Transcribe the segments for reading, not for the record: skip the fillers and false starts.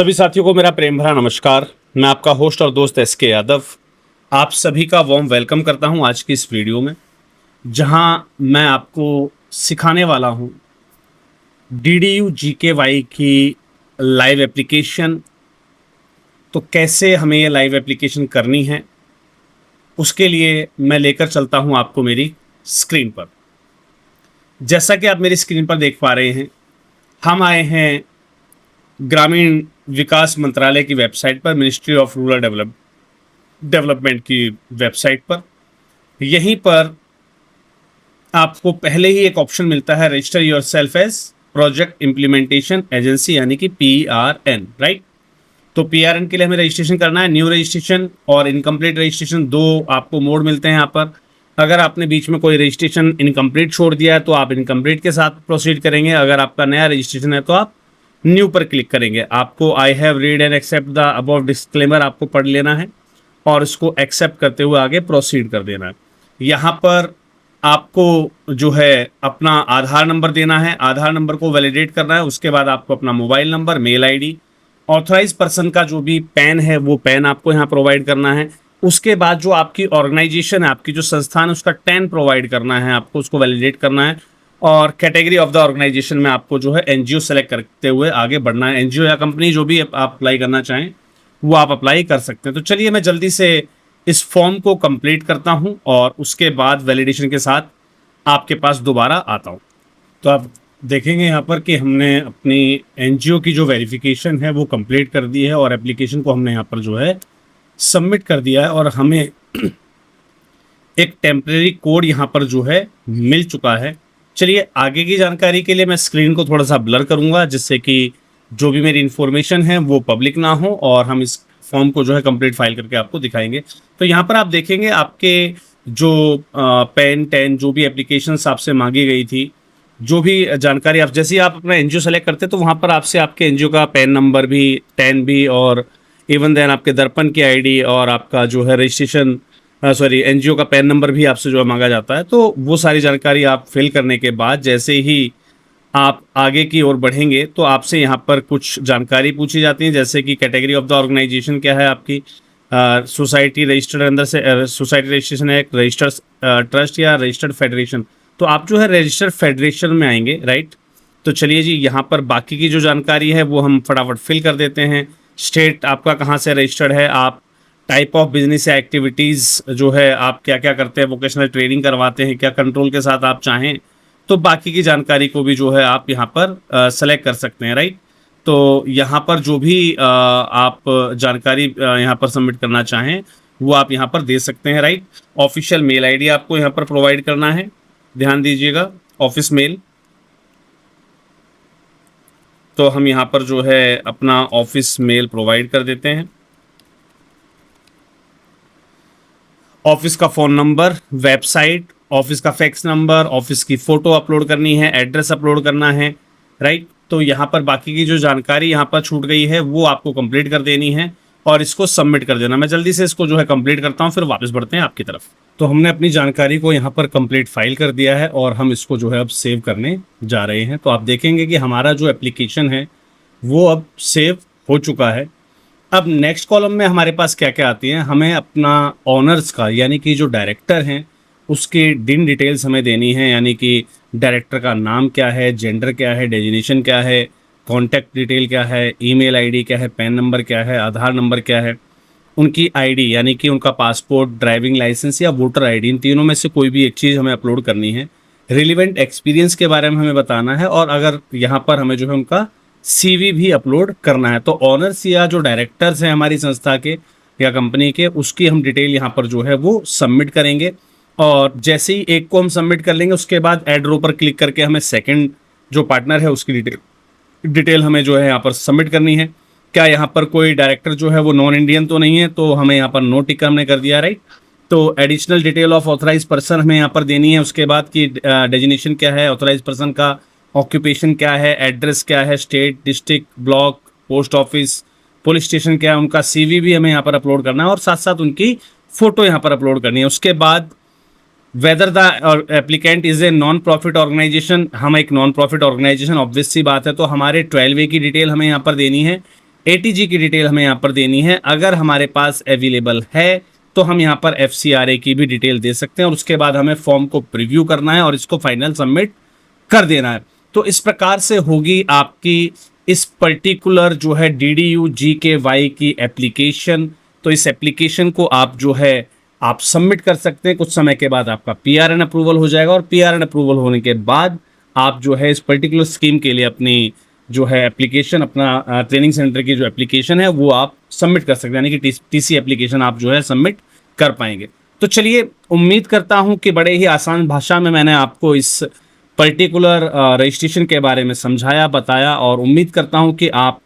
सभी साथियों को मेरा प्रेम भरा नमस्कार। मैं आपका होस्ट और दोस्त एस के यादव आप सभी का वार्म वेलकम करता हूं आज की इस वीडियो में, जहां मैं आपको सिखाने वाला हूं DDU GKY की लाइव एप्लीकेशन। तो कैसे हमें ये लाइव एप्लीकेशन करनी है, उसके लिए मैं लेकर चलता हूं आपको मेरी स्क्रीन पर। जैसा कि आप मेरी स्क्रीन पर देख पा रहे हैं, हम आए हैं ग्रामीण विकास मंत्रालय की वेबसाइट पर, मिनिस्ट्री ऑफ रूरल डेवलपमेंट की वेबसाइट पर। यहीं पर आपको पहले ही एक ऑप्शन मिलता है, register your self as project implementation agency, यानी कि PRN, राइट। तो PRN के लिए हमें रजिस्ट्रेशन करना है। न्यू रजिस्ट्रेशन और इनकम्प्लीट रजिस्ट्रेशन, दो आपको मोड मिलते हैं यहाँ पर। अगर आपने बीच में कोई रजिस्ट्रेशन इनकम्प्लीट छोड़ दिया है तो आप इनकम्प्लीट के साथ प्रोसीड करेंगे। अगर आपका नया रजिस्ट्रेशन है तो आप न्यू पर क्लिक करेंगे। आपको I have read and accept the above disclaimer आपको पढ़ लेना है और इसको एक्सेप्ट करते हुए आगे प्रोसीड कर देना है। यहाँ पर आपको जो है अपना आधार नंबर देना है, आधार नंबर को वैलिडेट करना है। उसके बाद आपको अपना mobile number, mail ID, authorise person का जो भी पैन है वो पैन आपको यहाँ प्रोवाइड करना है। उसके बाद जो आपकी ऑर्गेनाइजेशन है, आपकी जो संस्थान है, उसका टैन प्रोवाइड करना है आपको, उसको वैलिडेट करना है। और कैटेगरी ऑफ द ऑर्गेनाइजेशन में आपको जो है NGO सेलेक्ट करते हुए आगे बढ़ना है। NGO या कंपनी जो भी आप अप्लाई करना चाहें वो आप अप्लाई कर सकते हैं। तो चलिए मैं जल्दी से इस फॉर्म को कंप्लीट करता हूं और उसके बाद वैलिडेशन के साथ आपके पास दोबारा आता हूं। तो आप देखेंगे यहाँ पर कि हमने अपनी NGO की जो वेरिफिकेशन है वो कंप्लीट कर दी है और एप्लीकेशन को हमने यहाँ पर जो है सबमिट कर दिया है और हमें एक टेम्परेरी कोड यहाँ पर जो है मिल चुका है। चलिए आगे की जानकारी के लिए मैं स्क्रीन को थोड़ा सा ब्लर करूंगा, जिससे कि जो भी मेरी इन्फॉर्मेशन है वो पब्लिक ना हो और हम इस फॉर्म को जो है कंप्लीट फाइल करके आपको दिखाएंगे। तो यहाँ पर आप देखेंगे आपके जो पैन टैन जो भी एप्लीकेशंस आपसे मांगी गई थी, जो भी जानकारी आप जैसे ही आप अपना NGO सेलेक्ट करते तो वहाँ पर आपसे आपके NGO का पैन नंबर भी, टैन भी और इवन देन आपके दर्पण की ID और आपका जो है रजिस्ट्रेशन NGO का पैन नंबर भी आपसे जो है मांगा जाता है। तो वो सारी जानकारी आप फिल करने के बाद जैसे ही आप आगे की ओर बढ़ेंगे तो आपसे यहाँ पर कुछ जानकारी पूछी जाती है, जैसे कि कैटेगरी ऑफ द ऑर्गेनाइजेशन क्या है आपकी, सोसाइटी रजिस्टर्ड अंदर से सोसाइटी रजिस्ट्रेशन है, एक रजिस्टर्ड ट्रस्ट या रजिस्टर्ड फेडरेशन। तो आप जो है रजिस्टर्ड फेडरेशन में आएंगे, राइट। तो चलिए जी, यहाँ पर बाकी की जो जानकारी है वो हम फटाफट फिल कर देते हैं। स्टेट आपका कहाँ से रजिस्टर्ड है, आप टाइप ऑफ बिजनेस या एक्टिविटीज़ जो है आप क्या क्या करते हैं, वोकेशनल ट्रेनिंग करवाते हैं क्या, कंट्रोल के साथ आप चाहें तो बाकी की जानकारी को भी जो है आप यहाँ पर सेलेक्ट कर सकते हैं, राइट। तो यहाँ पर जो भी आप जानकारी यहाँ पर सबमिट करना चाहें वो आप यहाँ पर दे सकते हैं, राइट। ऑफिशियल मेल ID आपको यहाँ पर प्रोवाइड करना है, ध्यान दीजिएगा, ऑफिस मेल। तो हम यहाँ पर जो है अपना ऑफिस मेल प्रोवाइड कर देते हैं। ऑफिस का फ़ोन नंबर, वेबसाइट, ऑफिस का फैक्स नंबर, ऑफिस की फ़ोटो अपलोड करनी है, एड्रेस अपलोड करना है, राइट। तो यहाँ पर बाकी की जो जानकारी यहाँ पर छूट गई है वो आपको कंप्लीट कर देनी है और इसको सबमिट कर देना। मैं जल्दी से इसको जो है कंप्लीट करता हूँ, फिर वापस बढ़ते हैं आपकी तरफ। तो हमने अपनी जानकारी को यहाँ पर कंप्लीट फाइल कर दिया है और हम इसको जो है अब सेव करने जा रहे हैं। तो आप देखेंगे कि हमारा जो एप्लीकेशन है वो अब सेव हो चुका है। अब नेक्स्ट कॉलम में हमारे पास क्या क्या आती हैं, हमें अपना ऑनर्स का यानी कि जो डायरेक्टर हैं उसकी डिटेल्स हमें देनी है, यानी कि डायरेक्टर का नाम क्या है, जेंडर क्या है, डेजिग्नेशन क्या है, कॉन्टैक्ट डिटेल क्या है, ईमेल ID क्या है, पैन नंबर क्या है, आधार नंबर क्या है, उनकी ID यानी कि उनका पासपोर्ट, ड्राइविंग लाइसेंस या वोटर ID, इन तीनों में से कोई भी एक चीज़ हमें अपलोड करनी है। रिलेवेंट एक्सपीरियंस के बारे में हमें बताना है और अगर यहाँ पर हमें जो है उनका CV भी अपलोड करना है। तो ऑनर्स या जो डायरेक्टर्स हैं हमारी संस्था के या कंपनी के, उसकी हम डिटेल यहाँ पर जो है वो सबमिट करेंगे और जैसे ही एक को हम सबमिट कर लेंगे उसके बाद ऐड रो पर क्लिक करके हमें सेकंड जो पार्टनर है उसकी डिटेल हमें जो है यहाँ पर सबमिट करनी है। क्या यहाँ पर कोई डायरेक्टर जो है वो नॉन इंडियन तो नहीं है, तो हमें यहाँ पर नो टिक हमने कर दिया, राइट। तो additional detail of authorise person हमें यहाँ पर देनी है। उसके बाद की डेजिग्नेशन क्या है, ऑथराइज पर्सन का ऑक्यूपेशन क्या है, एड्रेस क्या है, state, district, block, post office, police station क्या है, उनका CV भी हमें यहाँ पर अपलोड करना है और साथ साथ उनकी फ़ोटो यहाँ पर अपलोड करनी है। उसके बाद whether the applicant is a non profit organisation, हम एक नॉन प्रॉफिट ऑर्गेनाइजेशन, ऑब्वियस सी बात है, तो हमारे 12A की डिटेल हमें यहाँ पर देनी है। ATG की डिटेल हमें यहाँ पर देनी है। अगर हमारे पास अवेलेबल है तो हम यहाँ पर FCRA की भी डिटेल दे सकते हैं और उसके बाद हमें फॉर्म को प्रीव्यू करना है और इसको फाइनल सबमिट कर देना है। तो इस प्रकार से होगी आपकी इस पर्टिकुलर जो है DDU GKY की एप्लीकेशन। तो इस एप्लीकेशन को आप जो है आप सबमिट कर सकते हैं। कुछ समय के बाद आपका PRN अप्रूवल हो जाएगा और PRN अप्रूवल होने के बाद आप जो है इस पर्टिकुलर स्कीम के लिए अपनी जो है एप्लीकेशन, अपना ट्रेनिंग सेंटर की जो एप्लीकेशन है वो आप सबमिट कर सकते हैं, यानी कि TC एप्लीकेशन आप जो है सबमिट कर पाएंगे। तो चलिए, उम्मीद करता हूं कि बड़े ही आसान भाषा में मैंने आपको इस पर्टिकुलर रजिस्ट्रेशन के बारे में समझाया, बताया, और उम्मीद करता हूं कि आप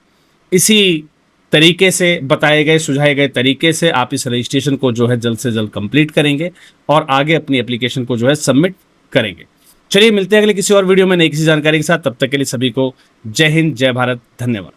इसी तरीके से, बताए गए सुझाए गए तरीके से आप इस रजिस्ट्रेशन को जो है जल्द से जल्द कंप्लीट करेंगे और आगे अपनी एप्लीकेशन को जो है सबमिट करेंगे। चलिए, मिलते हैं अगले किसी और वीडियो में नई किसी जानकारी के साथ। तब तक के लिए सभी को जय हिंद, जय भारत, धन्यवाद।